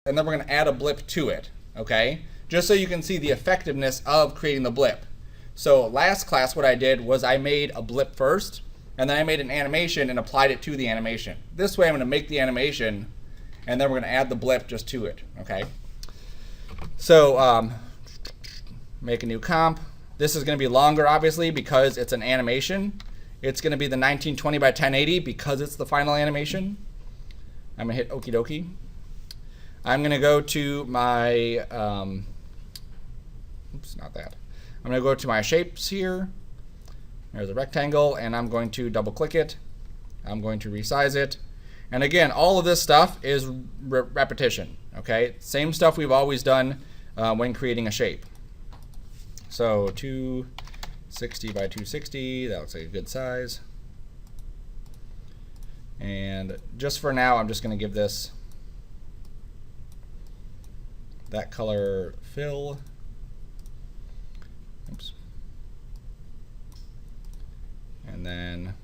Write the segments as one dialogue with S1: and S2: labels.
S1: and then we're going to add a blip to it, okay? Just so you can see the effectiveness of creating the blip. So last class what I did was I made a blip first, and then I made an animation and applied it to the animation. This way I'm going to make the animation, and then we're going to add the blip just to it, okay? So make a new comp. This is going to be longer, obviously, because it's an animation. It's going to be the 1920 by 1080 because it's the final animation. I'm going to hit okie dokie. I'm going to go to my, oops, not that. I'm going to go to my shapes here. There's a rectangle, and I'm going to double click it. I'm going to resize it. And again, all of this stuff is repetition, okay? Same stuff we've always done when creating a shape. So 260 by 260, that looks like a good size. And just for now, I'm just going to give this that color fill. Oops. And then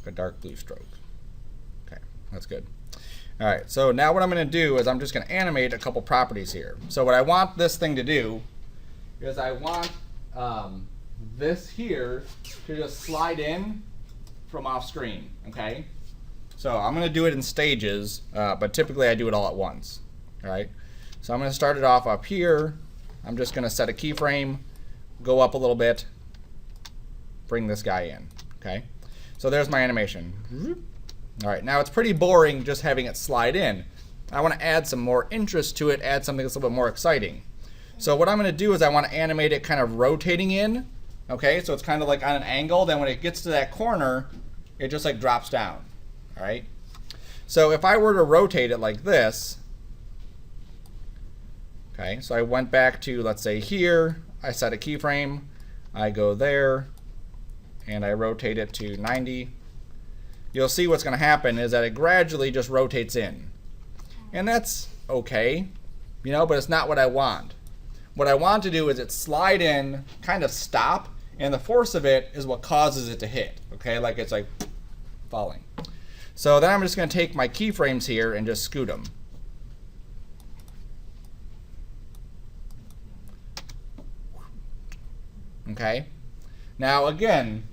S1: a dark blue stroke. Okay, that's good. All right, so now what I'm going to do is I'm just going to animate a couple properties here. So what I want this thing to do is I want this here to just slide in from off screen, okay? So I'm going to do it in stages, but typically I do it all at once, all right? So I'm going to start it off up here. I'm just going to set a keyframe, go up a little bit, bring this guy in, okay? So there's my animation. All right, now it's pretty boring just having it slide in. I want to add some more interest to it, add something that's a little bit more exciting. So what I'm going to do is I want to animate it kind of rotating in, okay? So it's kind of like on an angle. Then when it gets to that corner, it just like drops down, all right? So if I were to rotate it like this, okay, so I went back to, let's say here, I set a keyframe, I go there, and I rotate it to 90. You'll see what's going to happen is that it gradually just rotates in. And that's okay, you know, but it's not what I want. What I want to do is it slide in, kind of stop, and the force of it is what causes it to hit, okay? Like it's like falling. So then I'm just going to take my keyframes here and just scoot them. Okay? Now again,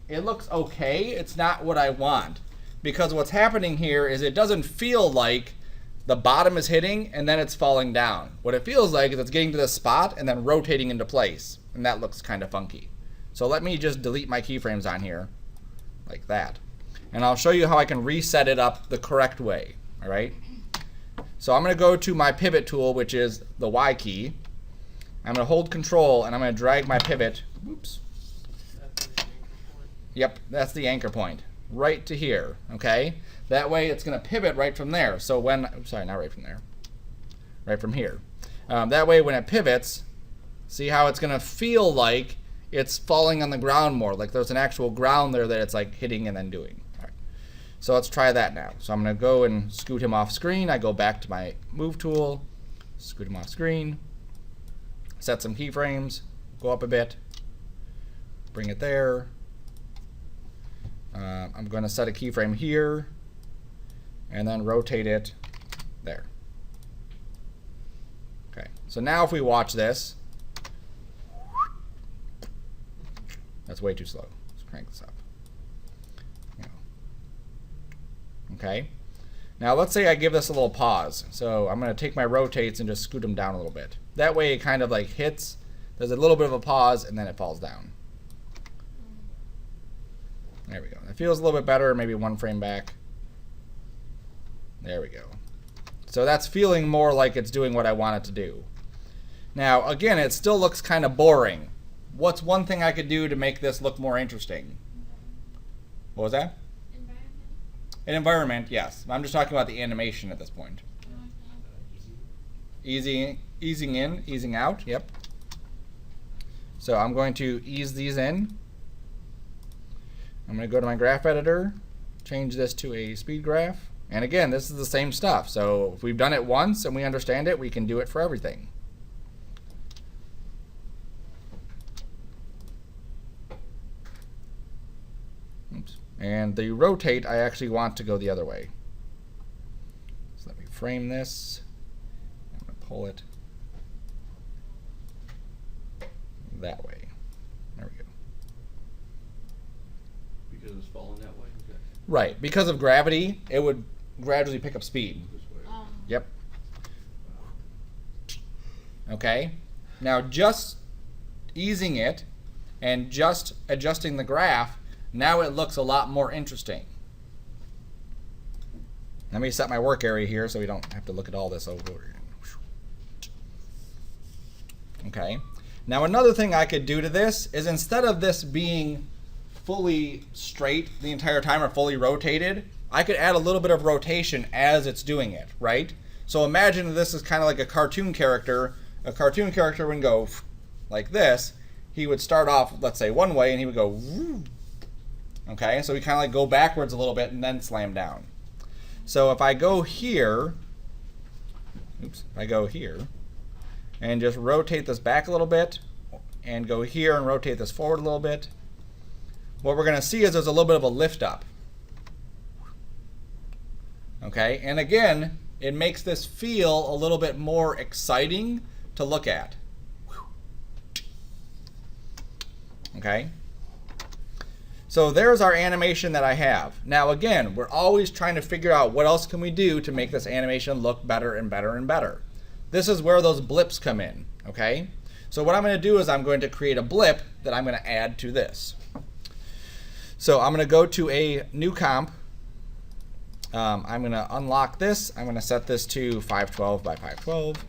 S1: it looks okay. It's not what I want. Because what's happening here is it doesn't feel like the bottom is hitting and then it's falling down. What it feels like is it's getting to the spot and then rotating into place. And that looks kind of funky. So let me just delete my keyframes on here like that. And I'll show you how I can reset it up the correct way. All right? So I'm going to go to my pivot tool, which is the Y key. I'm going to hold control and I'm going to drag my pivot. Oops. Yep, that's the anchor point, right to here, okay? That way it's going to pivot right from there. So when, sorry, not right from there, right from here. That way when it pivots, see how it's going to feel like it's falling on the ground more, like there's an actual ground there that it's like hitting and then doing. All right. So let's try that now. So I'm going to go and scoot him off screen. I go back to my move tool, scoot him off screen, set some keyframes, go up a bit, bring it there. I'm going to set a keyframe here and then rotate it there. Okay, so now if we watch this, that's way too slow. Let's crank this up. Okay, now let's say I give this a little pause. So I'm going to take my rotates and just scoot them down a little bit. That way it kind of like hits, there's a little bit of a pause, and then it falls down. There we go. It feels a little bit better, maybe one frame back. There we go. So that's feeling more like it's doing what I want it to do. Now, again, it still looks kind of boring. What's one thing I could do to make this look more interesting? What was that?
S2: Environment.
S1: An environment, yes. I'm just talking about the animation at this point. Easing in, easing out, yep. So I'm going to ease these in. I'm going to go to my graph editor, change this to a speed graph. And again, this is the same stuff. So if we've done it once and we understand it, we can do it for everything. Oops. And the rotate, I actually want to go the other way. So frame this. I'm going to pull it that way. There we go.
S2: Because it's falling that way? Okay.
S1: Right. Because of gravity, it would gradually pick up speed.
S2: This way.
S1: Yep. Okay. Now just easing it and just adjusting the graph, now it looks a lot more interesting. Let me set my work area here so we don't have to look at all this over again. Okay. Now another thing I could do to this is, instead of this being fully straight the entire time or fully rotated, I could add a little bit of rotation as it's doing it, right? So imagine this is kind of like a cartoon character. A cartoon character would go like this. He would start off, let's say, one way, and he would go, okay? So we kind of like go backwards a little bit and then slam down. So if I go here, if I go here, and just rotate this back a little bit, and go here and rotate this forward a little bit, what we're going to see is there's a little bit of a lift up. Okay, and again, it makes this feel a little bit more exciting to look at. Okay, so there's our animation that I have. Now again, we're always trying to figure out what else can we do to make this animation look better and better and better. This is where those blips come in, okay? So what I'm going to do is I'm going to create a blip that I'm going to add to this. So I'm going to go to a new comp. I'm going to unlock this. I'm going to set this to 512 by 512.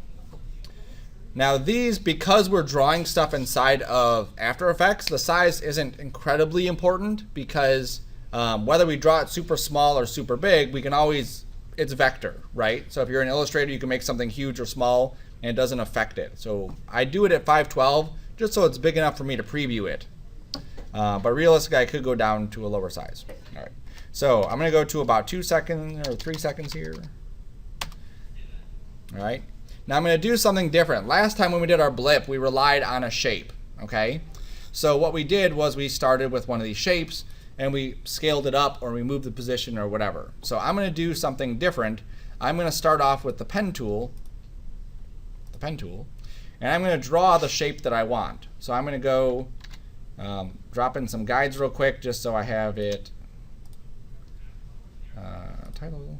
S1: Now these, because we're drawing stuff inside of After Effects, the size isn't incredibly important, because whether we draw it super small or super big, we can always, it's vector, right? So if you're an illustrator, you can make something huge or small and it doesn't affect it. So I do it at 512 just so it's big enough for me to preview it. But realistically, I could go down to a lower size. All right. So I'm going to go to about 2 seconds or 3 seconds here. All right. Now I'm going to do something different. Last time when we did our blip, we relied on a shape. Okay. So what we did was we started with one of these shapes and we scaled it up, or we moved the position or whatever. So I'm going to do something different. I'm going to start off with the pen tool, and I'm going to draw the shape that I want. So I'm going to go drop in some guides real quick just so I have it. Title.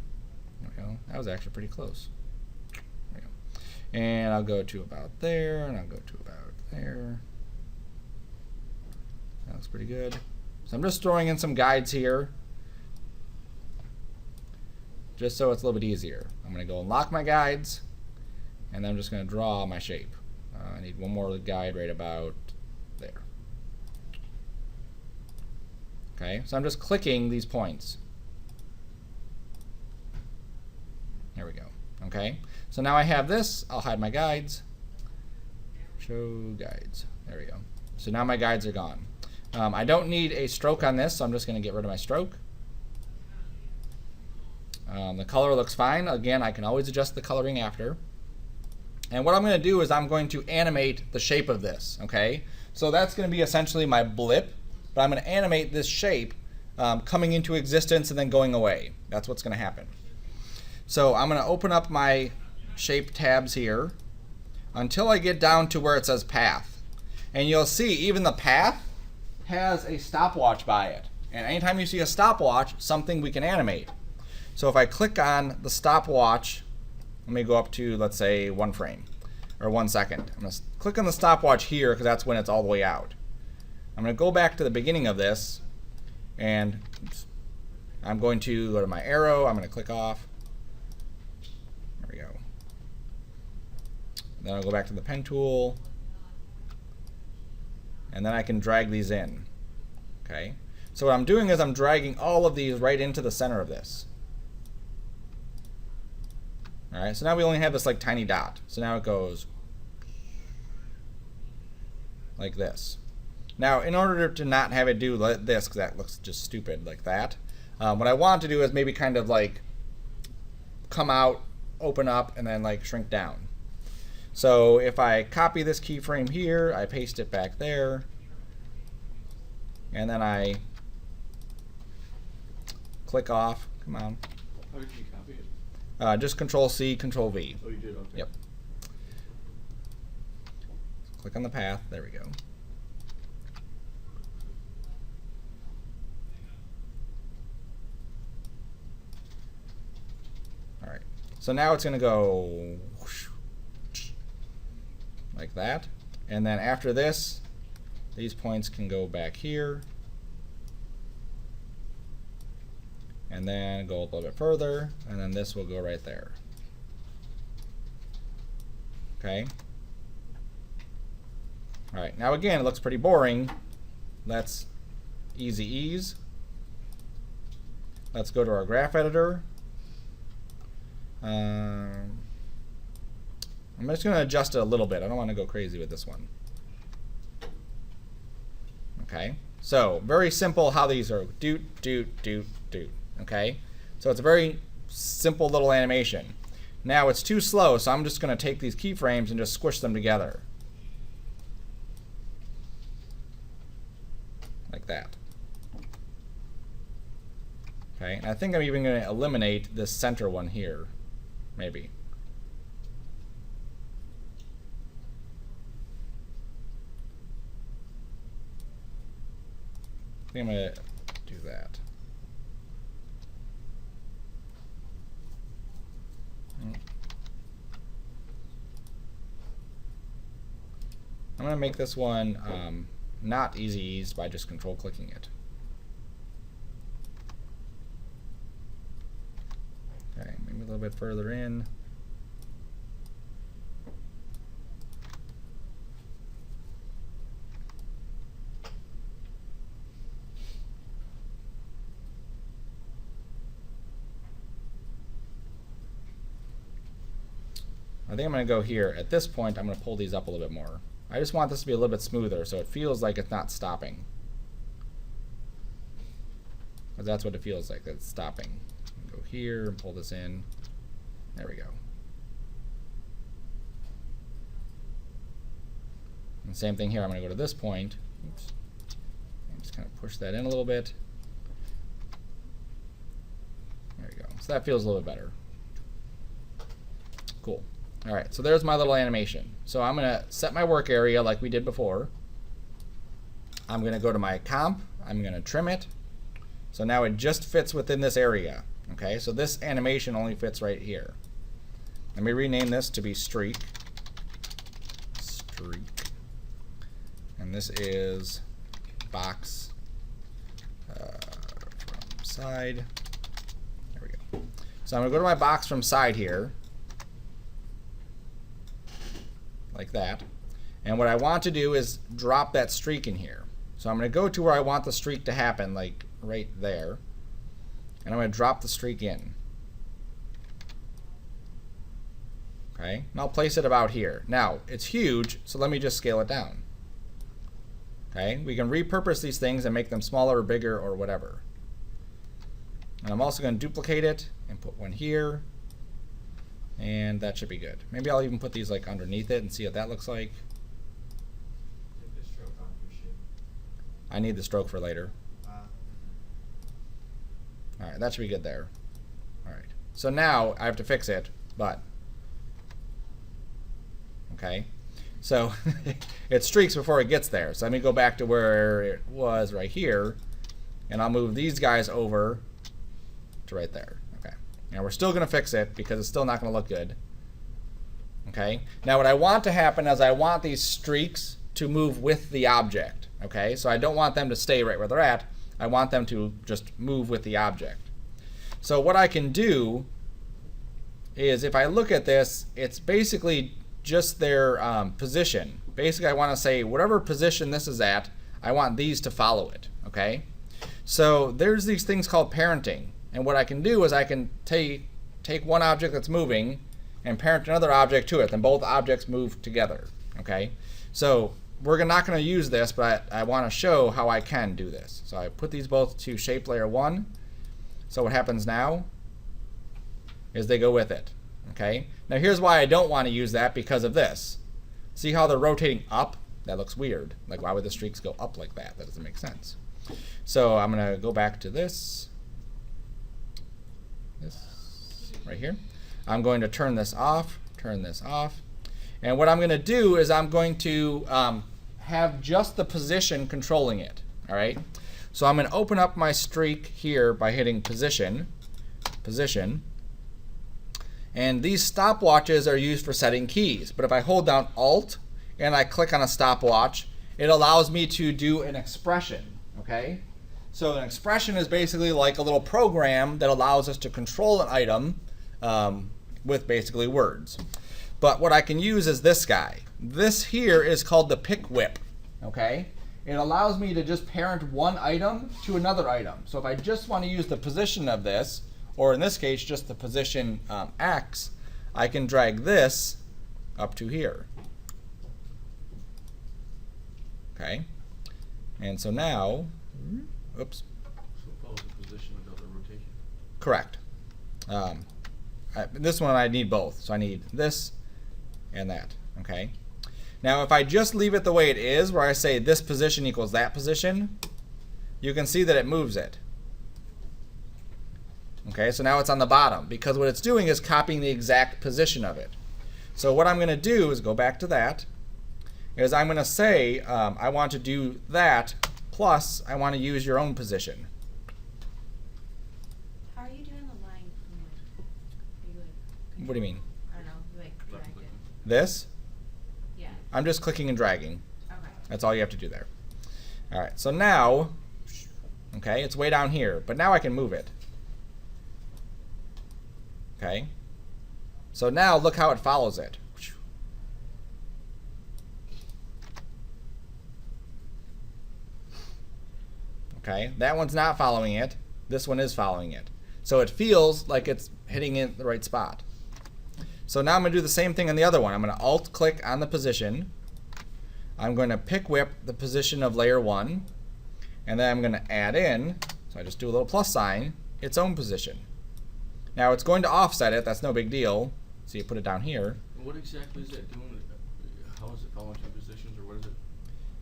S1: There we go. That was actually pretty close. There we go. And I'll go to about there, and I'll go to about there. That looks pretty good. So I'm just throwing in some guides here, just so it's a little bit easier. I'm going to go unlock my guides, and then I'm just going to draw my shape. I need one more guide right about there. Okay, so I'm just clicking these points. There we go. Okay, so now I have this. I'll hide my guides. Show guides. There we go. So now my guides are gone. I don't need a stroke on this, so I'm just going to get rid of my stroke. The color looks fine. Again, I can always adjust the coloring after. And what I'm going to do is I'm going to animate the shape of this. Okay, so that's going to be essentially my blip, but I'm going to animate this shape coming into existence and then going away. That's what's going to happen. So I'm going to open up my shape tabs here until I get down to where it says path. And you'll see even the path has a stopwatch by it. And anytime you see a stopwatch, something we can animate. So if I click on the stopwatch, let me go up to, let's say, 1 frame or 1 second. I'm going to click on the stopwatch here because that's when it's all the way out. I'm going to go back to the beginning of this, and I'm going to go to my arrow. I'm going to click off. There we go. Then I'll go back to the pen tool, and then I can drag these in. Okay. So what I'm doing is I'm dragging all of these right into the center of this. All right. So now we only have this like tiny dot. So now it goes like this. Now, in order to not have it do this, because that looks just stupid like that, what I want to do is maybe kind of like come out, open up, and then like shrink down. So if I copy this keyframe here, I paste it back there, and then I click off. Come on.
S2: How did you copy it?
S1: Just Control C, Control V.
S2: Oh, you did, okay.
S1: Yep. Click on the path. There we go. All right. So now it's going to go whoosh, like that. And then after this, these points can go back here. And then go a little bit further. And then this will go right there. Okay. All right. Now again, it looks pretty boring. Let's easy ease. Let's go to our graph editor. I'm just going to adjust it a little bit. I don't want to go crazy with this one. Okay. So very simple how these are doot, doot, doot, doot. Okay. So it's a very simple little animation. Now it's too slow, so I'm just going to take these keyframes and just squish them together. Like that. Okay, and I think I'm even going to eliminate this center one here, maybe. I think I'm going to do that. I'm going to make this one not easy eased by just control clicking it. Okay, maybe a little bit further in. I think I'm going to go here. At this point, I'm going to pull these up a little bit more. I just want this to be a little bit smoother so it feels like it's not stopping. Because that's what it feels like, that it's stopping. Go here and pull this in. There we go. And same thing here. I'm going to go to this point. Oops. And just kind of push that in a little bit. There we go. So that feels a little bit better. Cool. All right, so there's my little animation. So I'm going to set my work area like we did before. I'm going to go to my comp. I'm going to trim it. So now it just fits within this area. Okay, so this animation only fits right here. Let me rename this to be streak. Streak. And this is box from side. There we go. So I'm going to go to my box from side here. Like that. And what I want to do is drop that streak in here. So I'm going to go to where I want the streak to happen, like right there. And I'm going to drop the streak in. Okay, and I'll place it about here. Now, it's huge, so let me just scale it down. Okay, we can repurpose these things and make them smaller or bigger or whatever. And I'm also going to duplicate it and put one here. And that should be good. Maybe I'll even put these like underneath it and see what that looks like.
S3: Take the stroke off your shoe.
S1: I need the stroke for later. All right, that should be good there. All right. So now I have to fix it, but okay. So it streaks before it gets there. So let me go back to where it was right here, and I'll move these guys over to right there. Okay. Now we're still going to fix it because it's still not going to look good. Okay. Now what I want to happen is I want these streaks to move with the object. Okay. So I don't want them to stay right where they're at. I want them to just move with the object. So what I can do is if I look at this, it's basically just their position. Basically, I want to say whatever position this is at, I want these to follow it. Okay. So there's these things called parenting. And what I can do is I can take one object that's moving and parent another object to it. Then both objects move together. Okay. So we're not going to use this, but I want to show how I can do this. So I put these both to shape layer 1. So what happens now is they go with it. Okay. Now here's why I don't want to use that, because of this. See how they're rotating up? That looks weird. Like, why would the streaks go up like that? That doesn't make sense. So I'm going to go back to this right here. I'm going to turn this off, and what I'm going to do is I'm going to have just the position controlling it. All right. So I'm going to open up my streak here by hitting position, and these stopwatches are used for setting keys. But if I hold down Alt and I click on a stopwatch, it allows me to do an expression. Okay. So an expression is basically like a little program that allows us to control an item with basically words. But what I can use is this guy. This here is called the pick whip. Okay? It allows me to just parent one item to another item. So if I just want to use the position of this, or in this case just the position X, I can drag this up to here. Okay? And so now, oops.
S2: So it follows the position without the rotation.
S1: Correct. This one I need both. So I need this and that. Okay. Now if I just leave it the way it is, where I say this position equals that position, you can see that it moves it. Okay, so now it's on the bottom because what it's doing is copying the exact position of it. So what I'm going to do is go back to that, is I'm going to say I want to do that plus I want to use your own position.
S4: How are you doing the line from like, are you like
S1: What do you mean?
S4: I don't know, you like
S2: Left
S4: drag
S2: click.
S4: it.
S1: This?
S4: Yeah.
S1: I'm just clicking and dragging.
S4: Okay.
S1: That's all you have to do there. All right, so now, okay, it's way down here, but now I can move it. Okay. So now look how it follows it. Okay, that one's not following it. This one is following it. So it feels like it's hitting it the right spot. So now I'm going to do the same thing on the other one. I'm going to Alt click on the position. I'm going to pick whip the position of layer 1. And then I'm going to add in, so I just do a little plus sign, its own position. Now it's going to offset it. That's no big deal. So you put it down here.
S2: What exactly is that doing? How is it following two positions, or what is it?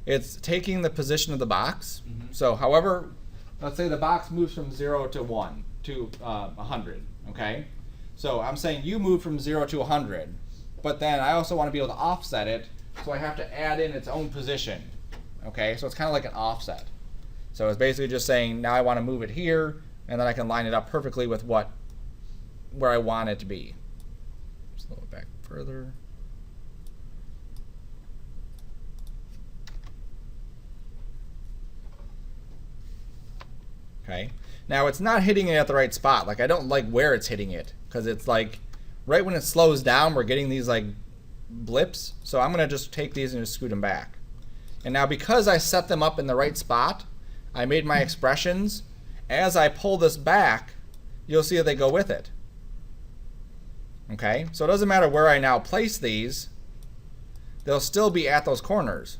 S1: It's taking the position of the box.
S2: Mhm.
S1: So however, let's say the box moves from 0 to 1 to 100. Okay? So I'm saying you move from 0 to 100. But then I also want to be able to offset it. So I have to add in its own position. Okay? So it's kind of like an offset. So it's basically just saying now I want to move it here, and then I can line it up perfectly with where I want it to be. Slow it back further. Okay. Now it's not hitting it at the right spot. Like I don't like where it's hitting it because it's like right when it slows down, we're getting these like blips. So I'm going to just take these and just scoot them back. And now because I set them up in the right spot, I made my expressions. As I pull this back, you'll see that they go with it. Okay, so it doesn't matter where I now place these, they'll still be at those corners.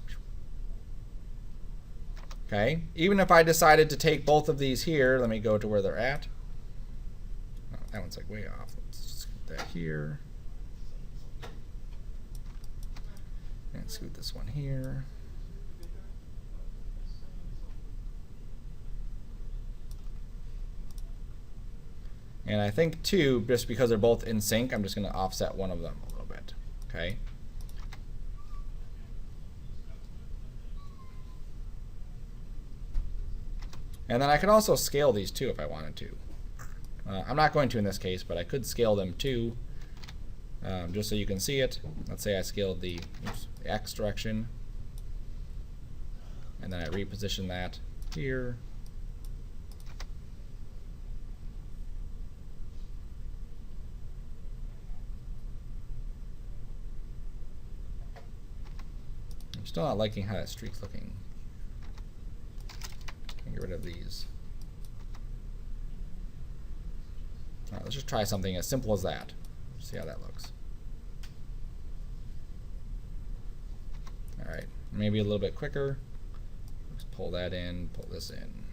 S1: Okay, even if I decided to take both of these here, let me go to where they're at. Oh, that one's like way off. Let's scoot that here. And scoot this one here. And I think too, just because they're both in sync, I'm just going to offset one of them a little bit. Okay. And then I could also scale these too if I wanted to. I'm not going to in this case, but I could scale them too, just so you can see it. Let's say I scaled the X direction, and then I reposition that here. I'm still not liking how that streak's looking. Get rid of these. All right, let's just try something as simple as that. See how that looks. All right, maybe a little bit quicker. Just pull that in, pull this in.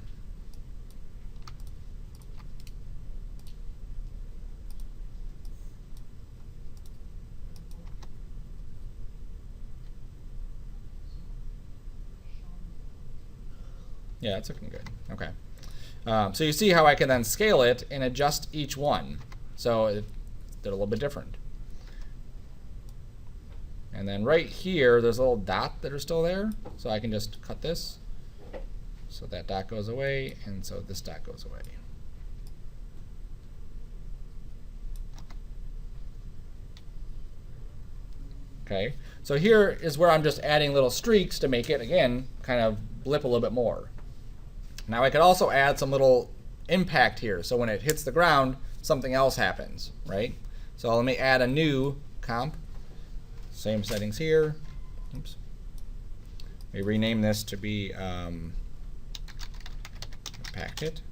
S1: Yeah, it's looking good. Okay. So you see how I can then scale it and adjust each one. So did a little bit different. And then right here, there's a little dot that are still there. So I can just cut this. So that dot goes away, and so this dot goes away. Okay, so here is where I'm just adding little streaks to make it, again, kind of blip a little bit more. Now I could also add some little impact here. So when it hits the ground, something else happens, right? So let me add a new comp. Same settings here. Oops. We rename this to be impact hit.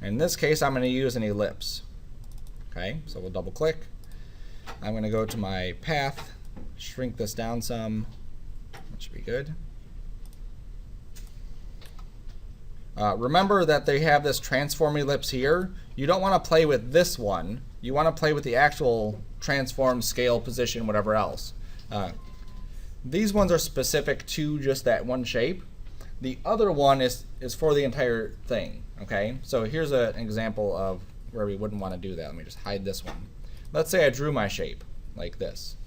S1: In this case, I'm going to use an ellipse. Okay, so we'll double click. I'm going to go to my path, shrink this down some. That should be good. Remember that they have this transform ellipse here. You don't want to play with this one. You want to play with the actual transform, scale, position, whatever else. These ones are specific to just that one shape. The other one is for the entire thing. Okay, so here's an example of where we wouldn't want to do that. Let me just hide this one. Let's say I drew my shape like this.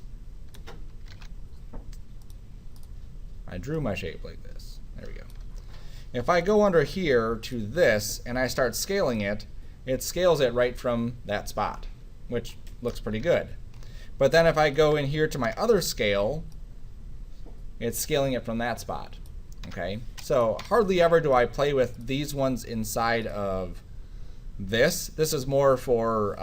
S1: I drew my shape like this. There we go. If I go under here to this and I start scaling it, it scales it right from that spot, which looks pretty good. But then if I go in here to my other scale, it's scaling it from that spot. Okay, so hardly ever do I play with these ones inside of this. This is more for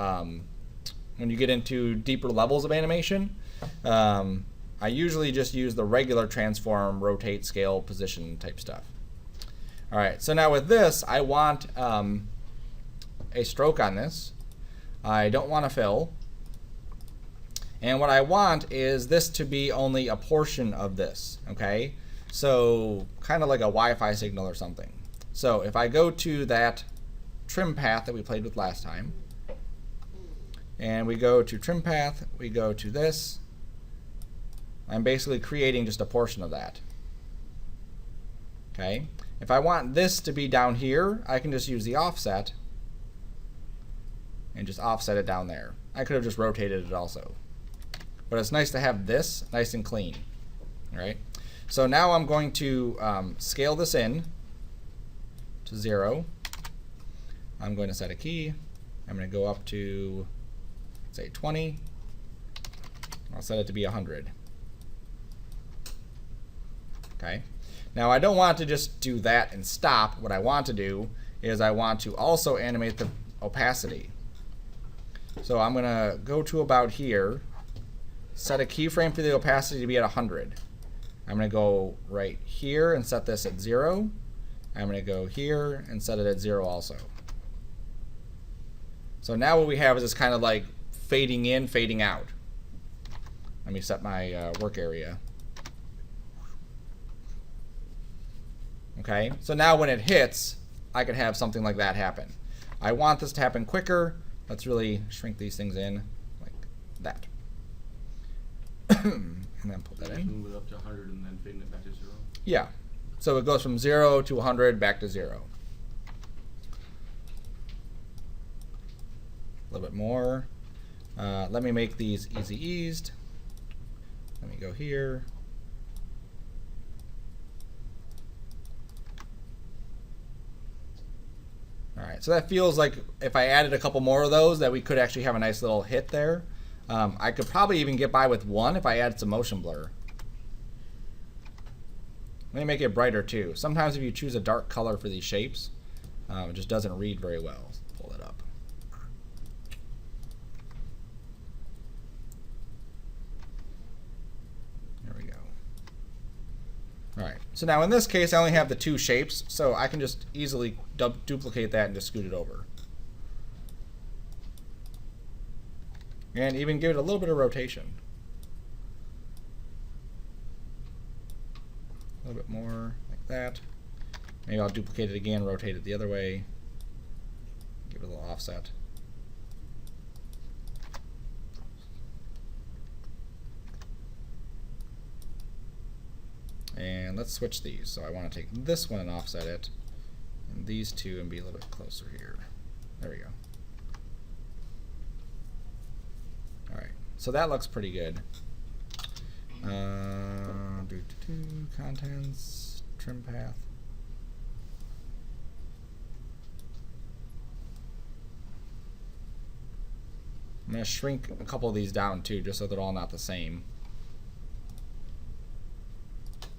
S1: when you get into deeper levels of animation. I usually just use the regular transform, rotate, scale, position type stuff. All right, so now with this, I want a stroke on this. I don't want to fill. And what I want is this to be only a portion of this, okay? So kind of like a Wi-Fi signal or something. So if I go to that trim path that we played with last time, and we go to trim path, we go to this, I'm basically creating just a portion of that. Okay? If I want this to be down here, I can just use the offset and just offset it down there. I could have just rotated it also. But it's nice to have this nice and clean. All right? So now I'm going to scale this in to 0. I'm going to set a key. I'm going to go up to, say, 20. I'll set it to be 100. Okay. Now I don't want to just do that and stop. What I want to do is I want to also animate the opacity. So I'm going to go to about here, set a keyframe for the opacity to be at 100. I'm going to go right here and set this at 0. I'm going to go here and set it at 0 also. So now what we have is this kind of like fading in, fading out. Let me set my work area. Okay, so now when it hits, I can have something like that happen. I want this to happen quicker. Let's really shrink these things in like that. And then put that
S2: Just
S1: in.
S2: move it up to 100 and then fading it back to 0.
S1: Yeah, so it goes from 0 to 100 back to 0. A little bit more. Let me make these easy eased. Let me go here. All right, so that feels like if I added a couple more of those that we could actually have a nice little hit there. I could probably even get by with one if I added some motion blur. Let me make it brighter too. Sometimes if you choose a dark color for these shapes, it just doesn't read very well. Let's pull it up. There we go. All right, so now in this case, I only have the two shapes, so I can just easily duplicate that and just scoot it over. And even give it a little bit of rotation. A little bit more like that. Maybe I'll duplicate it again, rotate it the other way. Give it a little offset. And let's switch these. So I want to take this one and offset it, and these two and be a little bit closer here. There we go. so that looks pretty good. Contents, trim path. I'm going to shrink a couple of these down too, just so they're all not the same.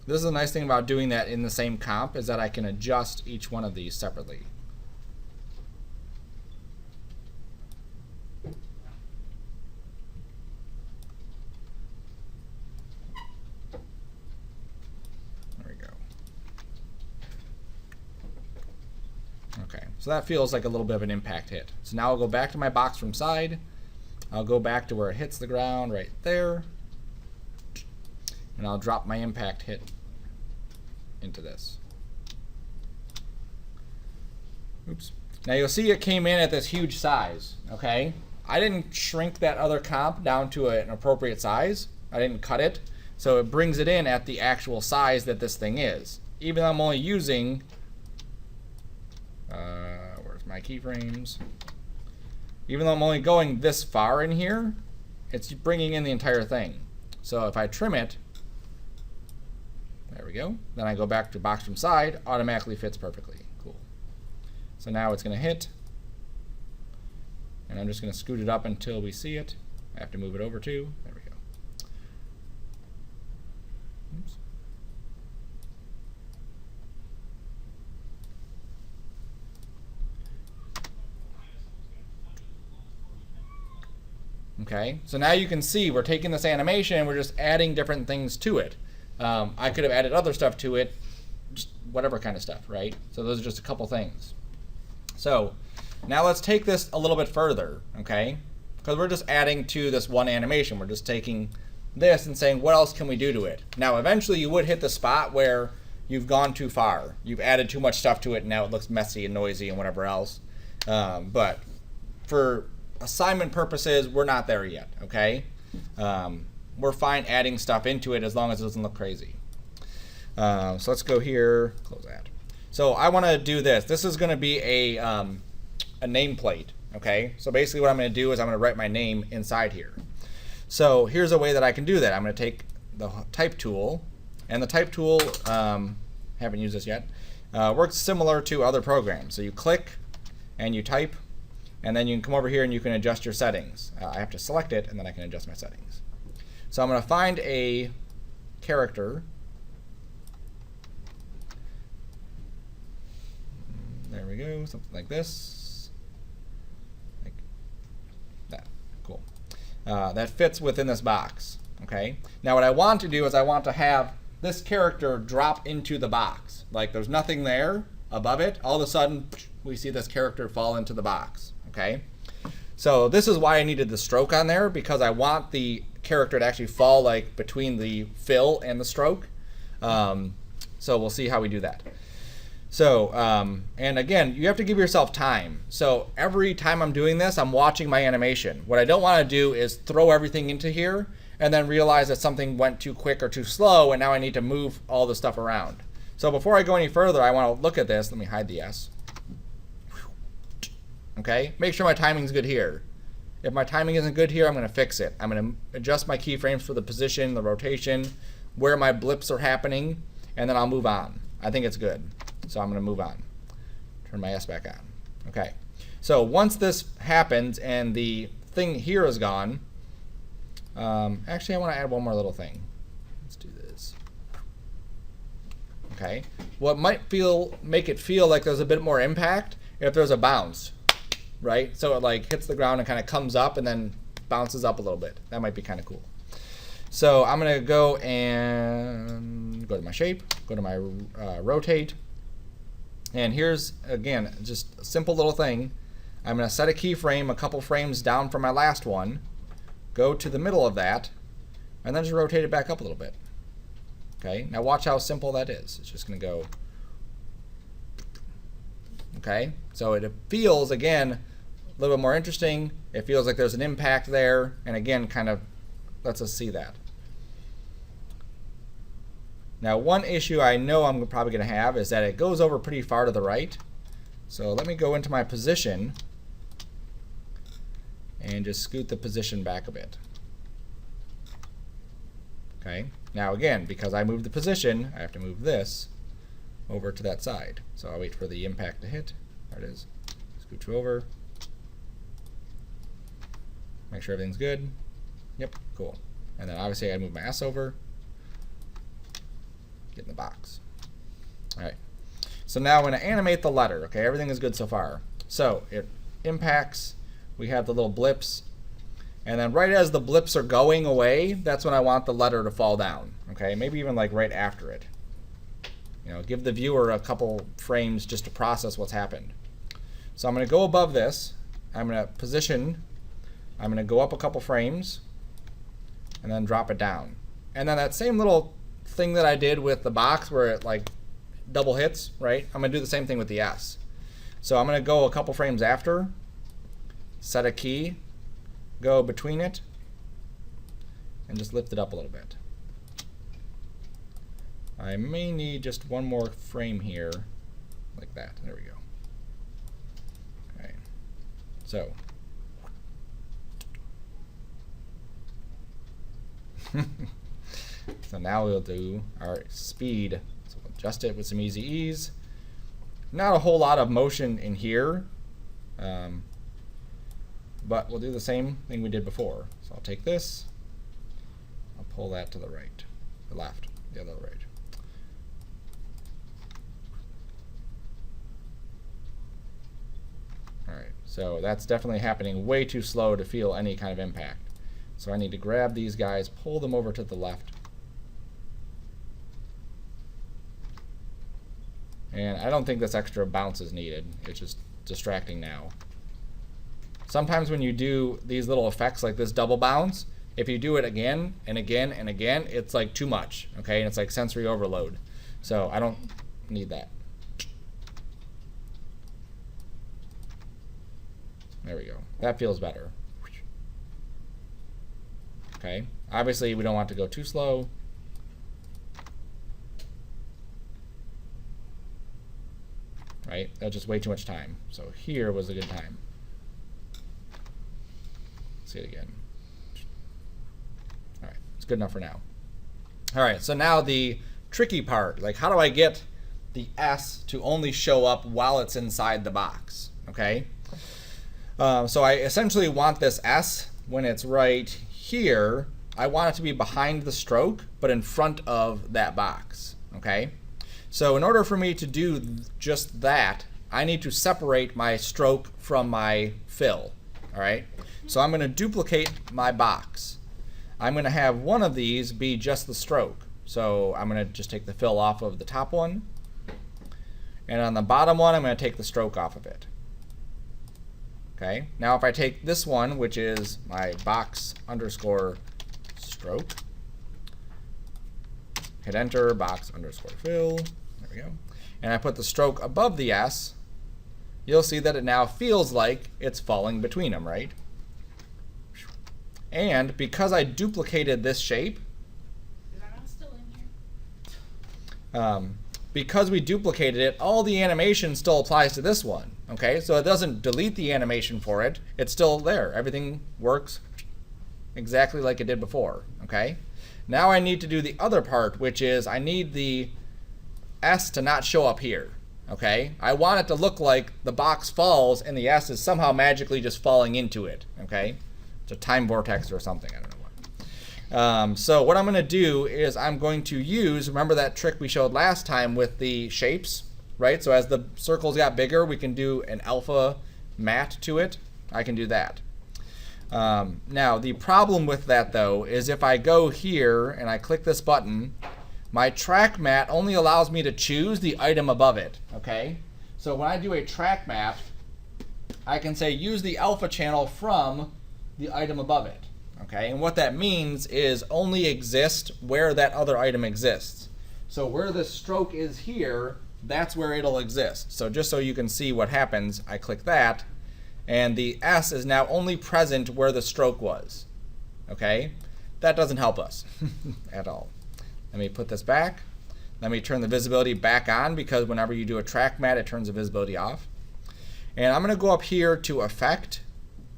S1: This is a nice thing about doing that in the same comp, is that I can adjust each one of these separately. There we go. Okay, so that feels like a little bit of an impact hit. So now I'll go back to my box from side. I'll go back to where it hits the ground right there. And I'll drop my impact hit into this. Oops. Now you'll see it came in at this huge size, okay? I didn't shrink that other comp down to an appropriate size. I didn't cut it. So it brings it in at the actual size that this thing is. Even though I'm only using, where's my keyframes? Even though I'm only going this far in here, it's bringing in the entire thing. So if I trim it, there we go. Then I go back to box from side, automatically fits perfectly. Cool. So now it's going to hit. And I'm just going to scoot it up until we see it. I have to move it over too. There we go. Oops. Okay, so now you can see we're taking this animation and we're just adding different things to it. I could have added other stuff to it, just whatever kind of stuff, right? So those are just a couple things. So now let's take this a little bit further, okay? Because we're just adding to this one animation. We're just taking this and saying, what else can we do to it? Now, eventually you would hit the spot where you've gone too far. You've added too much stuff to it, and now it looks messy and noisy and whatever else. But for assignment purposes, we're not there yet, okay? We're fine adding stuff into it as long as it doesn't look crazy. So let's go here, close that. So I want to do this. This is going to be a nameplate, okay? So basically what I'm going to do is I'm going to write my name inside here. So here's a way that I can do that. I'm going to take the type tool, and the type tool, haven't used this yet, works similar to other programs. So you click and you type, and then you can come over here and you can adjust your settings. I have to select it, and then I can adjust my settings. So I'm going to find a character. There we go, something like this. Like that, cool. That fits within this box, okay? Now what I want to do is I want to have this character drop into the box. Like there's nothing there above it. All of a sudden, we see this character fall into the box, okay? So this is why I needed the stroke on there, because I want the character to actually fall like between the fill and the stroke. So we'll see how we do that. So, and again, you have to give yourself time. So every time I'm doing this, I'm watching my animation. What I don't want to do is throw everything into here and then realize that something went too quick or too slow, and now I need to move all the stuff around. So before I go any further, I want to look at this. Let me hide the S. Okay, make sure my timing's good here. If my timing isn't good here, I'm going to fix it. I'm going to adjust my keyframes for the position, the rotation, where my blips are happening, and then I'll move on. I think it's good. So I'm going to move on. Turn my S back on. Okay. So once this happens and the thing here is gone, actually I want to add one more little thing. Let's do this. Okay. What might make it feel like there's a bit more impact if there's a bounce, right? So it like hits the ground and kind of comes up and then bounces up a little bit. That might be kind of cool. So I'm going to go and go to my shape, go to my rotate. And here's, again, just a simple little thing. I'm going to set a keyframe a couple frames down from my last one, go to the middle of that, and then just rotate it back up a little bit. Okay, now watch how simple that is. It's just going to go. Okay, so it feels, again, a little bit more interesting. It feels like there's an impact there, and again, kind of lets us see that. Now, one issue I know I'm probably going to have is that it goes over pretty far to the right. So let me go into my position and just scoot the position back a bit. Okay. Now again, because I moved the position, I have to move this over to that side. So I'll wait for the impact to hit. There it is. Scooch over. Make sure everything's good. Yep, cool. And then obviously I move my S over. Get in the box. All right. So now I'm going to animate the letter. Okay, everything is good so far. So it impacts. We have the little blips. And then right as the blips are going away, that's when I want the letter to fall down. Okay, maybe even like right after it. You know, give the viewer a couple frames just to process what's happened. So I'm going to go above this. I'm going to position. I'm going to go up a couple frames and then drop it down. And then that same little thing that I did with the box where it like double hits, right? I'm going to do the same thing with the S. So I'm going to go a couple frames after, set a key, go between it, and just lift it up a little bit. I may need just one more frame here, like that. There we go. Okay. So. So now we'll do our speed. So we'll adjust it with some easy ease. Not a whole lot of motion in here, but we'll do the same thing we did before. So I'll take this, I'll pull that to the right, the left, the other right. All right, so that's definitely happening way too slow to feel any kind of impact. So I need to grab these guys, pull them over to the left. And I don't think this extra bounce is needed. It's just distracting now. Sometimes when you do these little effects like this double bounce, if you do it again and again and again, it's like too much, okay? And it's like sensory overload. So I don't need that. There we go. That feels better. Okay, obviously we don't want to go too slow. Right, that's just way too much time. So here was a good time. Let's see it again. All right, it's good enough for now. All right, so now the tricky part, like how do I get the S to only show up while it's inside the box, okay? So I essentially want this S when it's right here, I want it to be behind the stroke, but in front of that box, okay? So in order for me to do just that, I need to separate my stroke from my fill, all right? So I'm going to duplicate my box. I'm going to have one of these be just the stroke. So I'm going to just take the fill off of the top one. And on the bottom one, I'm going to take the stroke off of it. Okay, now if I take this one, which is my box underscore stroke, hit enter, box underscore fill, there we go, and I put the stroke above the S, you'll see that it now feels like it's falling between them, right? And because I duplicated this shape,
S4: Is that still in here?
S1: because we duplicated it, all the animation still applies to this one. Okay, so it doesn't delete the animation for it. It's still there. Everything works exactly like it did before. Okay, now I need to do the other part, which is I need the S to not show up here. Okay, I want it to look like the box falls and the S is somehow magically just falling into it. Okay, it's a time vortex or something. I don't know what. So what I'm going to do is I'm going to use, remember that trick we showed last time with the shapes, right? So as the circles got bigger, we can do an alpha matte to it. I can do that. Now the problem with that though is if I go here and I click this button, my track matte only allows me to choose the item above it. Okay, so when I do a track matte, I can say use the alpha channel from the item above it. Okay, and what that means is only exist where that other item exists. So where the stroke is here, that's where it'll exist. So just so you can see what happens, I click that, and the S is now only present where the stroke was. Okay, that doesn't help us at all. Let me put this back. Let me turn the visibility back on, because whenever you do a track matte, it turns the visibility off. And I'm going to go up here to Effect,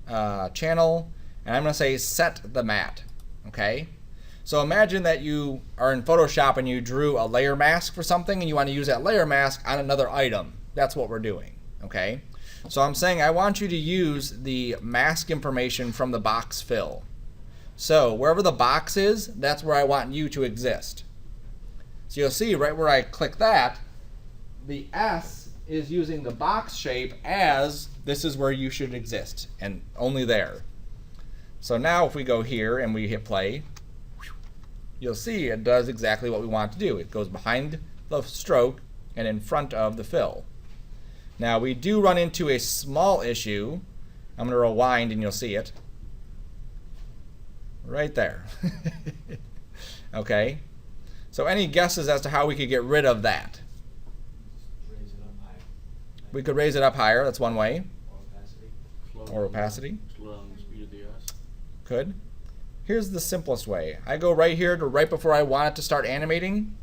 S1: Channel, and I'm going to say Set the Matte. Okay? So imagine that you are in Photoshop and you drew a layer mask for something and you want to use that layer mask on another item. That's what we're doing, okay? So I'm saying I want you to use the mask information from the box fill. So wherever the box is, that's where I want you to exist. So you'll see right where I click that, the S is using the box shape as this is where you should exist, and only there. So now if we go here and we hit play, you'll see it does exactly what we want it to do. It goes behind the stroke and in front of the fill. Now we do run into a small issue. I'm going to rewind and you'll see it. Right there. Okay. So any guesses as to how we could get rid of that?
S3: Raise it up higher.
S1: We could raise it up higher. That's one way.
S3: Or opacity.
S1: Or opacity.
S2: Slow down the speed of the S.
S1: Could. Here's the simplest way. I go right here to right before I want it to start animating,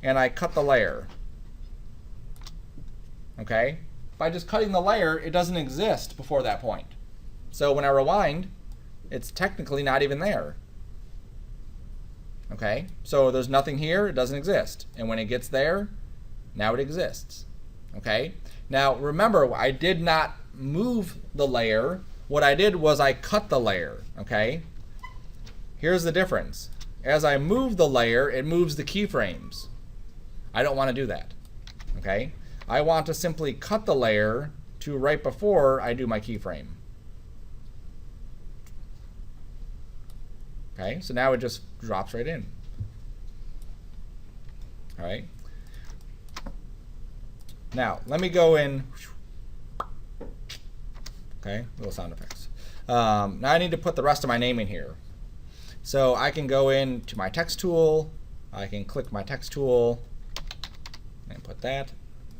S1: and I cut the layer. Okay? By just cutting the layer, it doesn't exist before that point. So when I rewind, it's technically not even there. Okay? So there's nothing here, it doesn't exist. And when it gets there, now it exists. Okay? Now remember, I did not move the layer. What I did was I cut the layer. Okay? Here's the difference. As I move the layer, it moves the keyframes. I don't want to do that. Okay? I want to simply cut the layer to right before I do my keyframe. Okay, so now it just drops right in. All right. Now, let me go in. Okay, little sound effects. Now I need to put the rest of my name in here. So I can go into my text tool. I can click my text tool and put that.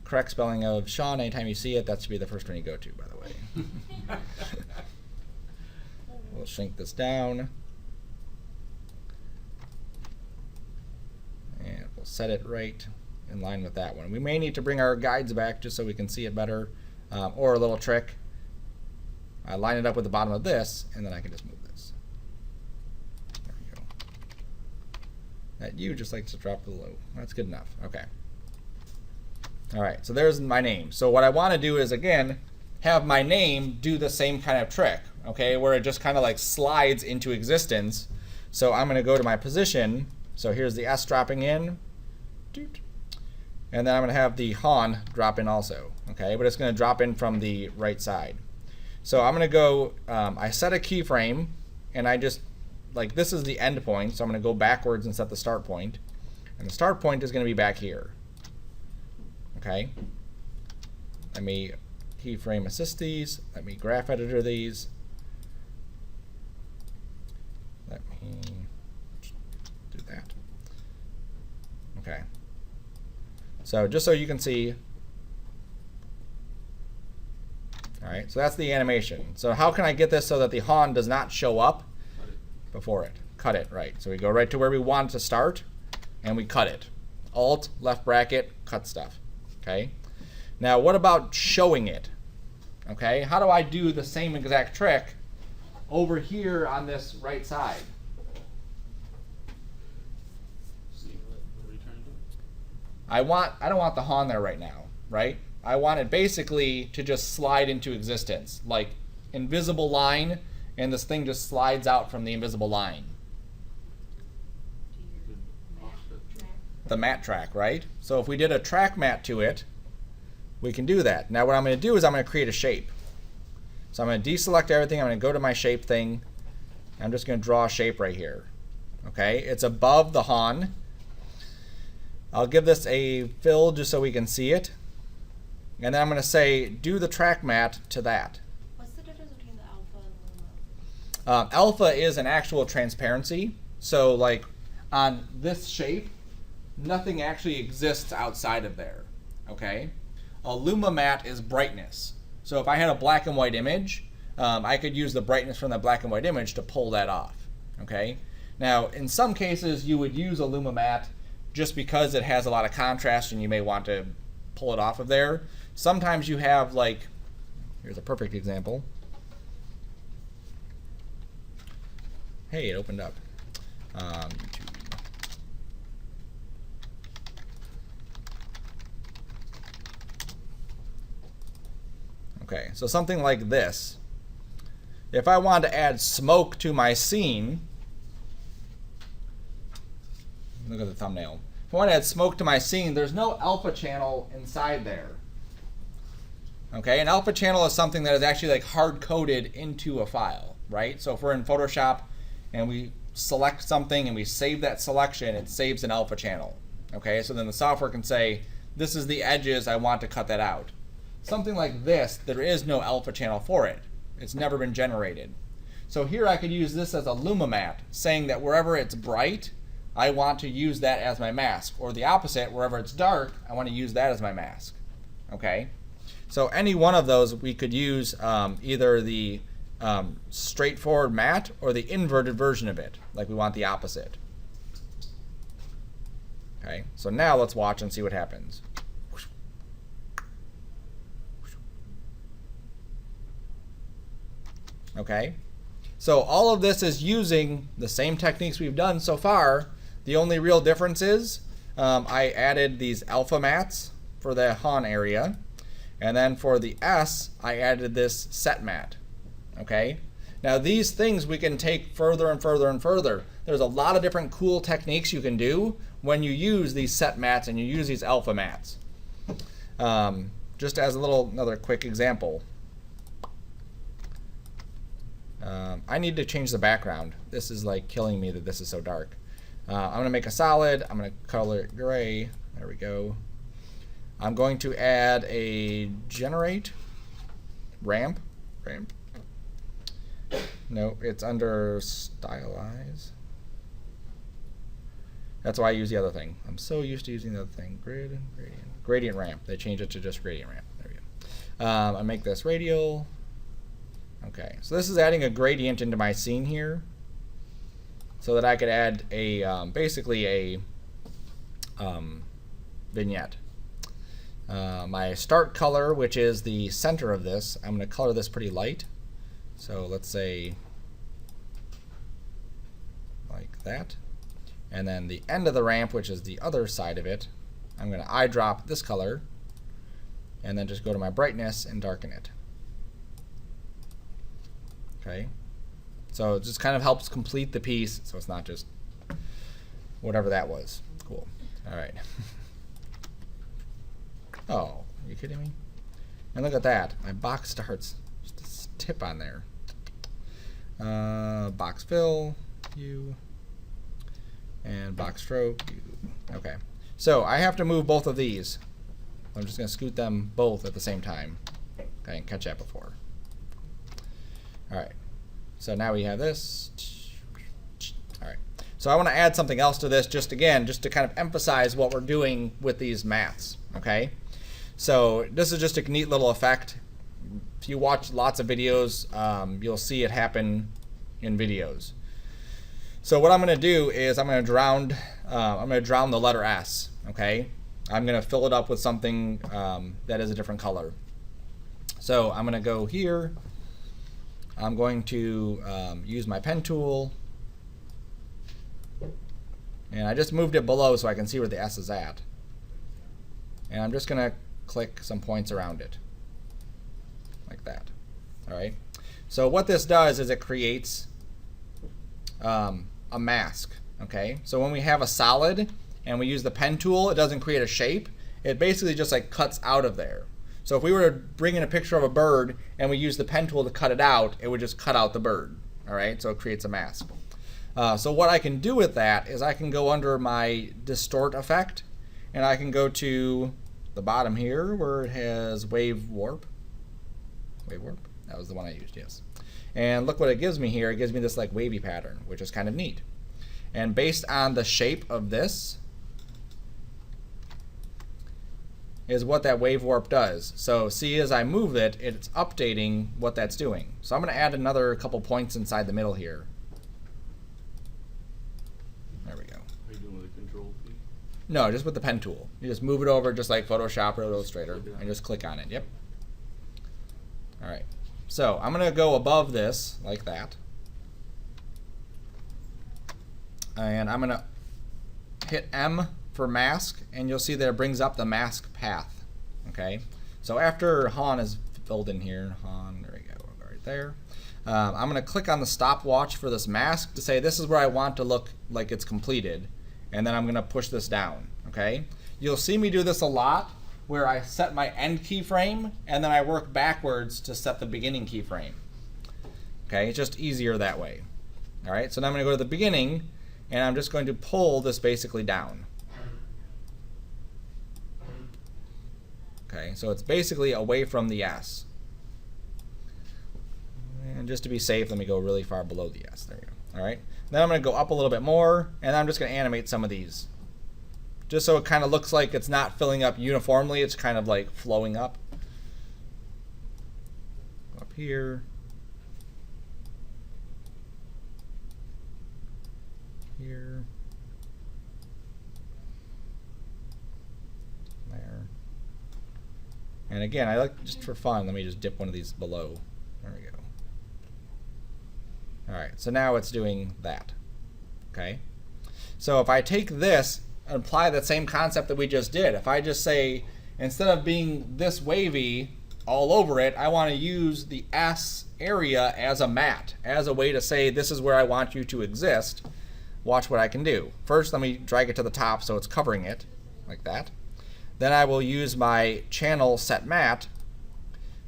S1: Correct spelling of Sean, anytime you see it, that should be the first one you go to, by the way. We'll shrink this down. And we'll set it right in line with that one. We may need to bring our guides back just so we can see it better. Or a little trick. I line it up with the bottom of this, and then I can just move this. There we go. That U just likes to drop below. That's good enough. Okay. All right, so there's my name. So what I want to do is, again, have my name do the same kind of trick, okay, where it just kind of like slides into existence. So I'm going to go to my position. So here's the S dropping in. And then I'm going to have the Han drop in also, okay, but it's going to drop in from the right side. So I'm going to go, I set a keyframe, and I just, like, this is the end point, so I'm going to go backwards and set the start point. And the start point is going to be back here. Okay, let me keyframe assist these. Let me graph editor these. Let me do that. Okay. So just so you can see. All right, so that's the animation. So how can I get this so that the Han does not show up before it? Cut it, right. So we go right to where we want it to start, and we cut it. Alt, left bracket, cut stuff. Okay. Now what about showing it? Okay, how do I do the same exact trick over here on this right side?
S2: See what are you trying to do?
S1: I don't want the Han there right now, right? I want it basically to just slide into existence, like invisible line, and this thing just slides out from the invisible line. The mat track, right? So if we did a track mat to it, we can do that. Now what I'm going to do is I'm going to create a shape. So I'm going to deselect everything. I'm going to go to my shape thing. I'm just going to draw a shape right here. Okay, it's above the Han. I'll give this a fill just so we can see it. And then I'm going to say, do the track mat to that.
S4: What's the difference between the alpha and the luma?
S1: Alpha is an actual transparency. So like on this shape, nothing actually exists outside of there, okay? A luma mat is brightness. So if I had a black and white image, I could use the brightness from that black and white image to pull that off, okay? Now, in some cases, you would use a luma mat just because it has a lot of contrast and you may want to pull it off of there. Sometimes you have, like, here's a perfect example. Hey, it opened up. YouTube. Okay, so something like this. If I wanted to add smoke to my scene, look at the thumbnail. If I want to add smoke to my scene, there's no alpha channel inside there. Okay, an alpha channel is something that is actually like hard coded into a file, right? So if we're in Photoshop and we select something and we save that selection, it saves an alpha channel. Okay, so then the software can say, this is the edges, I want to cut that out. Something like this, there is no alpha channel for it. It's never been generated. So here I could use this as a luma mat, saying that wherever it's bright, I want to use that as my mask. Or the opposite, wherever it's dark, I want to use that as my mask. Okay? So any one of those, we could use either the straightforward matte or the inverted version of it, like we want the opposite. Okay, so now let's watch and see what happens. Okay, so all of this is using the same techniques we've done so far. The only real difference is I added these alpha mats for the Han area, and then for the S, I added this set mat. Okay, now these things we can take further and further and further. There's a lot of different cool techniques you can do when you use these set mats and you use these alpha mats. Just as another quick example. I need to change the background. This is like killing me that this is so dark. I'm going to make a solid. I'm going to color it gray. There we go. I'm going to add a generate ramp. No, it's under stylize. That's why I use the other thing. I'm so used to using the other thing. Gradient ramp. They changed it to just gradient ramp. There we go. I make this radial. Okay, so this is adding a gradient into my scene here, so that I could add a basically a vignette. My start color, which is the center of this, I'm going to color this pretty light. So let's say like that. And then the end of the ramp, which is the other side of it, I'm going to eyedrop this color and then just go to my brightness and darken it. Okay, so it just kind of helps complete the piece, so it's not just whatever that was. Cool. All right. Oh, are you kidding me? And look at that. My box starts. Just a tip on there. Box fill, U, and box stroke, U. Okay. So I have to move both of these. I'm just going to scoot them both at the same time. Okay, and catch that before. All right, so now we have this. All right, so I want to add something else to this just to kind of emphasize what we're doing with these mats, okay? So this is just a neat little effect. If you watch lots of videos, you'll see it happen in videos. So what I'm going to do is I'm going to drown the letter S, okay? I'm going to fill it up with something that is a different color. So I'm going to go here. I'm going to use my pen tool, and I just moved it below so I can see where the S is at. And I'm just going to click some points around it, like that. All right. So what this does is it creates a mask. Okay. So when we have a solid and we use the pen tool, it doesn't create a shape. It basically just like cuts out of there. So if we were to bring in a picture of a bird and we use the pen tool to cut it out, it would just cut out the bird. All right, so it creates a mask. So what I can do with that is I can go under my distort effect, and I can go to the bottom here where it has wave warp. Wave warp? That was the one I used, yes. And look what it gives me here. It gives me this like wavy pattern, which is kind of neat. And based on the shape of this, is what that wave warp does. So see, as I move it, it's updating what that's doing. So I'm going to add another couple points inside the middle here. There we go.
S2: Are you doing with a control key?
S1: No, just with the pen tool. You just move it over just like Photoshop or Illustrator and just click on it. Yep. All right. So I'm going to go above this like that. And I'm gonna hit M for mask, and you'll see that it brings up the mask path. Okay, so after Han is filled in here, Han, there we go, right there. I'm gonna click on the stopwatch for this mask to say this is where I want to look like it's completed, and then I'm gonna push this down. Okay, you'll see me do this a lot, where I set my end keyframe and then I work backwards to set the beginning keyframe. Okay, it's just easier that way. All right, so now I'm going to go to the beginning, and I'm just going to pull this basically down. Okay, so it's basically away from the S. And just to be safe, let me go really far below the S. There we go. All right, then I'm going to go up a little bit more, and I'm just going to animate some of these. Just so it kind of looks like it's not filling up uniformly, it's kind of like flowing up. Up here. Here. There. And again, I like, just for fun, let me just dip one of these below. There we go. All right, so now it's doing that. Okay. So if I take this and apply that same concept that we just did, if I just say, instead of being this wavy all over it, I want to use the S area as a mat, as a way to say this is where I want you to exist. Watch what I can do. First, let me drag it to the top so it's covering it, like that. Then I will use my channel set mat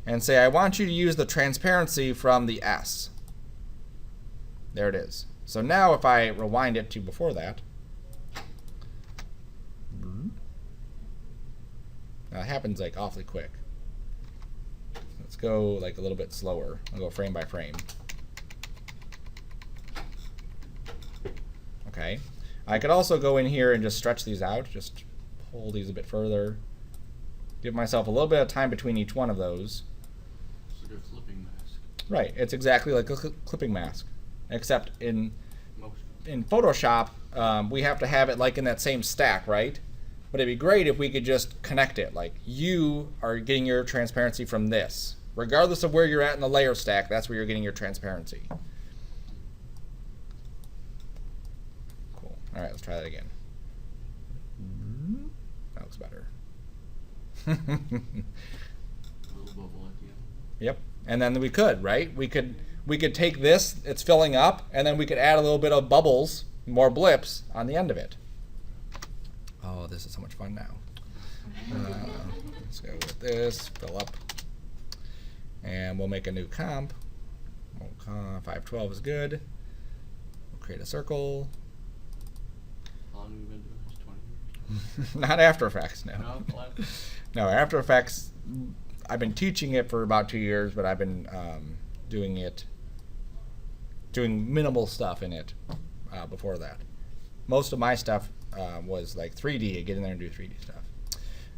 S1: and say I want you to use the transparency from the S. There it is. So now if I rewind it to before that, now it happens like awfully quick. Let's go like a little bit slower. I'll go frame by frame. Okay. I could also go in here and just stretch these out, just pull these a bit further. Give myself a little bit of time between each one of those.
S2: It's like a clipping mask.
S1: Right, it's exactly like a clipping mask, except in Photoshop, we have to have it like in that same stack, right? But it'd be great if we could just connect it. Like you are getting your transparency from this. Regardless of where you're at in the layer stack, that's where you're getting your transparency. Cool. All right, let's try that again. That looks better.
S2: A little bubble at the end.
S1: Yep. And then we could, right? We could take this, it's filling up, and then we could add a little bit of bubbles, more blips on the end of it. Oh, this is so much fun now. Let's go with this, fill up. And we'll make a new comp. 512 is good. We'll create a circle.
S2: How long have you been doing this? 20 years?
S1: Not After Effects, no.
S2: No,
S1: No, After Effects, I've been teaching it for about 2 years, but I've been doing minimal stuff in it before that. Most of my stuff was like 3D, get in there and do 3D stuff.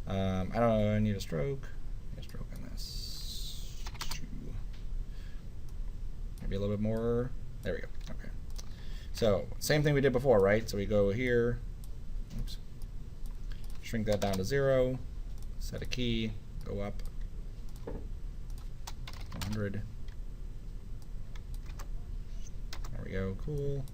S1: I don't know, I need a stroke. I need a stroke on this. Maybe a little bit more. There we go. Okay. So, same thing we did before, right? So we go here. Oops. Shrink that down to 0. Set a key. Go up. 100. There we go. Cool.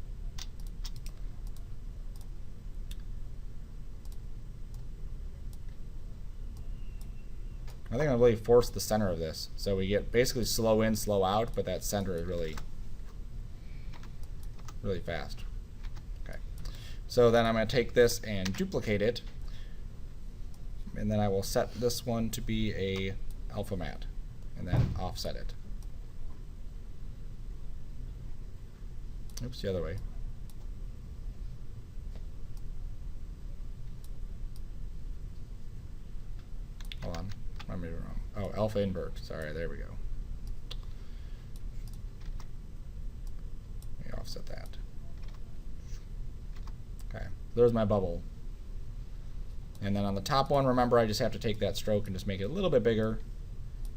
S1: I think I'm really force the center of this. So we get basically slow in, slow out, but that center is really, really fast. Okay. So then I'm going to take this and duplicate it. And then I will set this one to be a alpha mat. And then offset it. Oops, the other way. Hold on. I made it wrong. Oh, alpha invert. Sorry, there we go. Let me offset that. Okay, there's my bubble. And then on the top one, remember, I just have to take that stroke and just make it a little bit bigger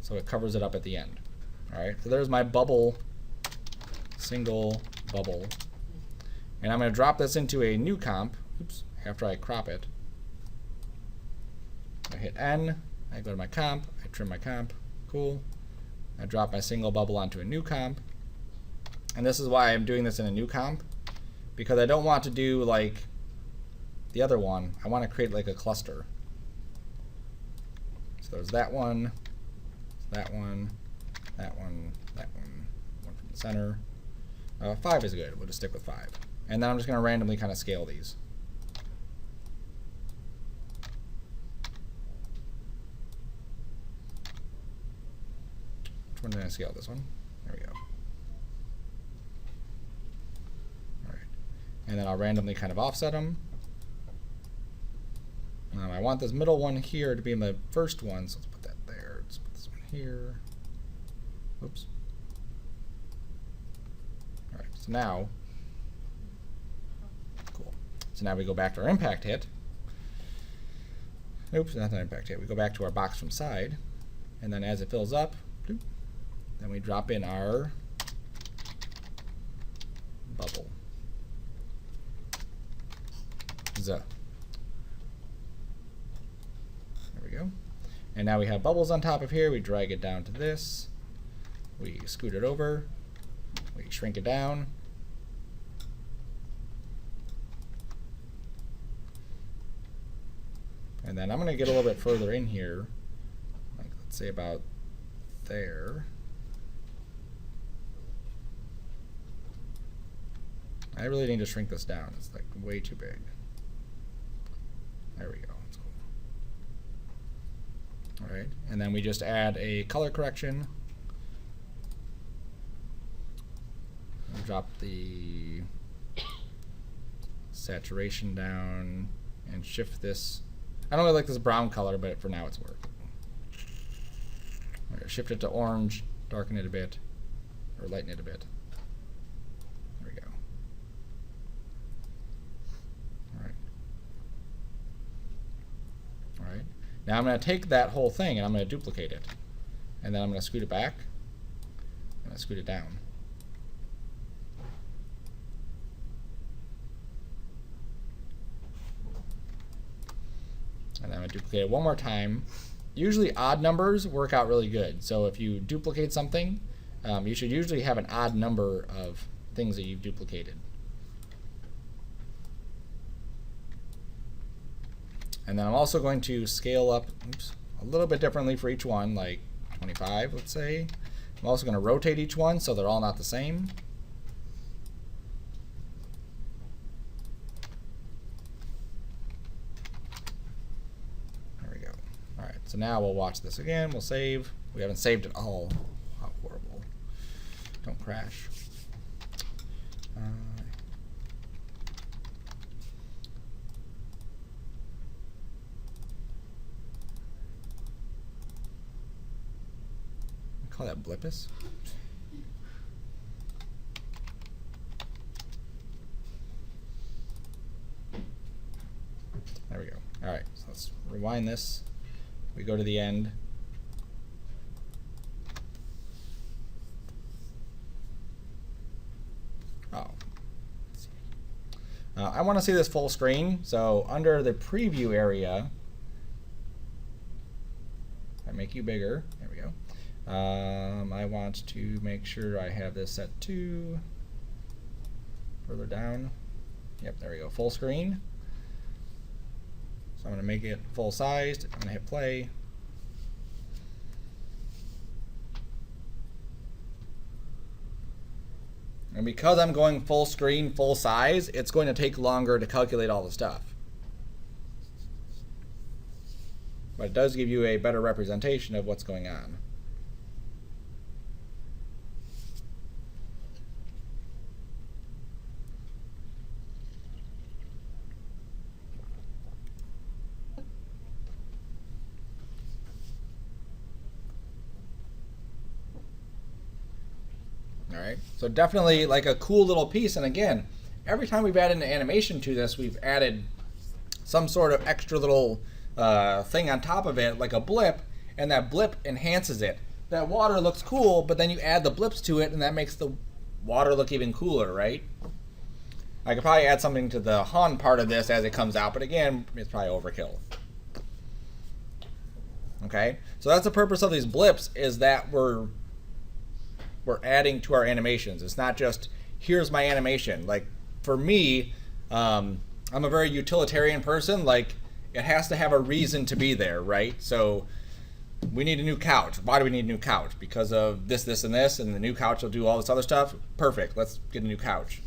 S1: so it covers it up at the end. All right, so there's my bubble, single bubble. And I'm going to drop this into a new comp, oops, after I crop it. I hit N. I go to my comp, I trim my comp, cool. I drop my single bubble onto a new comp. And this is why I'm doing this in a new comp, because I don't want to do like the other one. I want to create like a cluster. So there's that one, that one, that one, that one from the center. 5 is good. We'll just stick with 5. And then I'm just going to randomly kind of scale these. Which one did I scale? This one? There we go. All right. And then I'll randomly kind of offset them. I want this middle one here to be the first one, so let's put that there. Let's put this one here. Oops. All right, so now, cool. So now we go back to our impact hit. Oops, not an impact hit. We go back to our box from side, and then as it fills up, doop, then we drop in our bubble. Zuh. Go. And now we have bubbles on top of here. We drag it down to this. We scoot it over. We shrink it down. And then I'm going to get a little bit further in here. Like, let's say about there. I really need to shrink this down. It's like way too big. There we go. All right, and then we just add a color correction. Drop the saturation down and shift this. I don't really like this brown color, but for now it's working. All right, shift it to orange, darken it a bit, or lighten it a bit. There we go. All right. All right. Now I'm going to take that whole thing and I'm going to duplicate it. And then I'm going to scoot it back. I'm going to scoot it down. And then I'm going to duplicate it one more time. Usually odd numbers work out really good. So if you duplicate something, you should usually have an odd number of things that you've duplicated. And then I'm also going to scale up a little bit differently for each one, like 25, let's say. I'm also going to rotate each one so they're all not the same. There we go. All right, so now we'll watch this again. We'll save. We haven't saved it all. How horrible. Don't crash. Call that Blips. There we go. All right, so let's rewind this. We go to the end. Oh. I want to see this full screen, so under the preview area, I make you bigger. There we go. I want to make sure I have this set to further down. Yep, there we go, full screen. So I'm going to make it full sized. I'm going to hit play. And because I'm going full screen, full size, it's going to take longer to calculate all the stuff. But it does give you a better representation of what's going on. All right, so definitely like a cool little piece. And again, every time we've added an animation to this, we've added some sort of extra little thing on top of it, like a blip, and that blip enhances it. That water looks cool, but then you add the blips to it, and that makes the water look even cooler, right? I could probably add something to the Han part of this as it comes out, but again, it's probably overkill. Okay, so that's the purpose of these blips, is that we're adding to our animations. It's not just, here's my animation. Like, for me, I'm a very utilitarian person. Like, it has to have a reason to be there, right? So we need a new couch. Why do we need a new couch? Because of this, this, and this, and the new couch will do all this other stuff. Perfect. Let's get a new couch.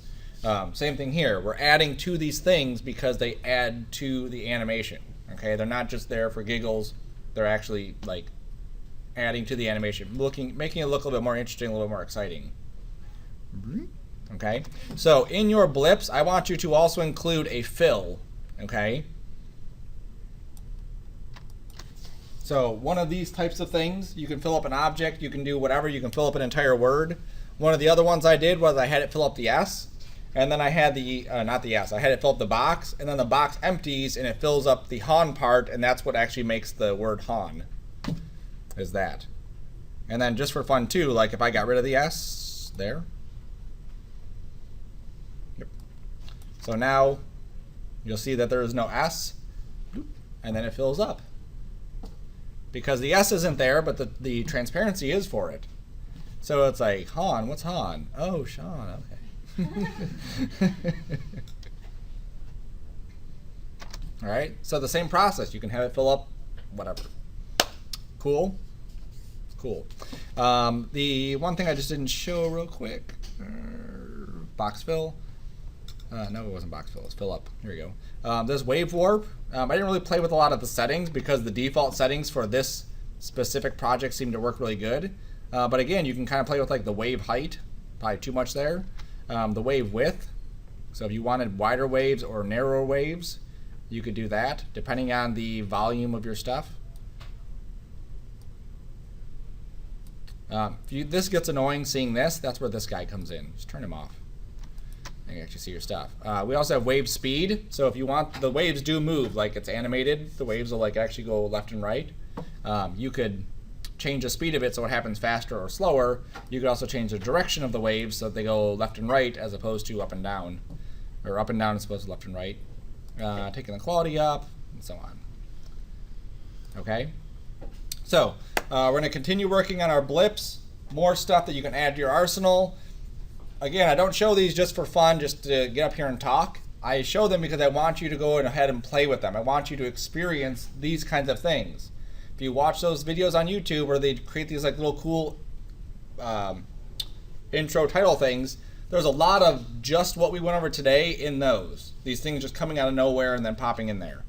S1: Same thing here. We're adding to these things because they add to the animation. Okay, they're not just there for giggles. They're actually like adding to the animation, making it look a little bit more interesting, a little bit more exciting. Okay, so in your blips, I want you to also include a fill. Okay. So one of these types of things, you can fill up an object, you can do whatever, you can fill up an entire word. One of the other ones I did was I had it fill up the S, and then I had the, not the S, I had it fill up the box, and then the box empties and it fills up the Han part, and that's what actually makes the word Han, is that. And then just for fun too, like if I got rid of the S, there. Yep. So now you'll see that there is no S, and then it fills up. Because the S isn't there, but the transparency is for it. So it's like, Han, what's Han? Oh, Sean, okay. All right, so the same process. You can have it fill up whatever. Cool? Cool. The one thing I just didn't show real quick, box fill. No, it wasn't box fill. It's fill up. Here we go. This wave warp. I didn't really play with a lot of the settings because the default settings for this specific project seem to work really good. But again, you can kind of play with like the wave height. Probably too much there. The wave width. So if you wanted wider waves or narrower waves, you could do that depending on the volume of your stuff. If this gets annoying seeing this, that's where this guy comes in. Just turn him off. You can actually see your stuff. We also have wave speed. So if you want, the waves do move, like it's animated. The waves will like actually go left and right. You could change the speed of it so it happens faster or slower. You could also change the direction of the waves so that they go left and right as opposed to up and down. Or up and down as opposed to left and right. Taking the quality up, and so on. Okay? So, we're going to continue working on our blips. More stuff that you can add to your arsenal. Again, I don't show these just for fun, just to get up here and talk. I show them because I want you to go ahead and play with them. I want you to experience these kinds of things. If you watch those videos on YouTube where they create these like little cool intro title things, there's a lot of just what we went over today in those. These things just coming out of nowhere and then popping in there.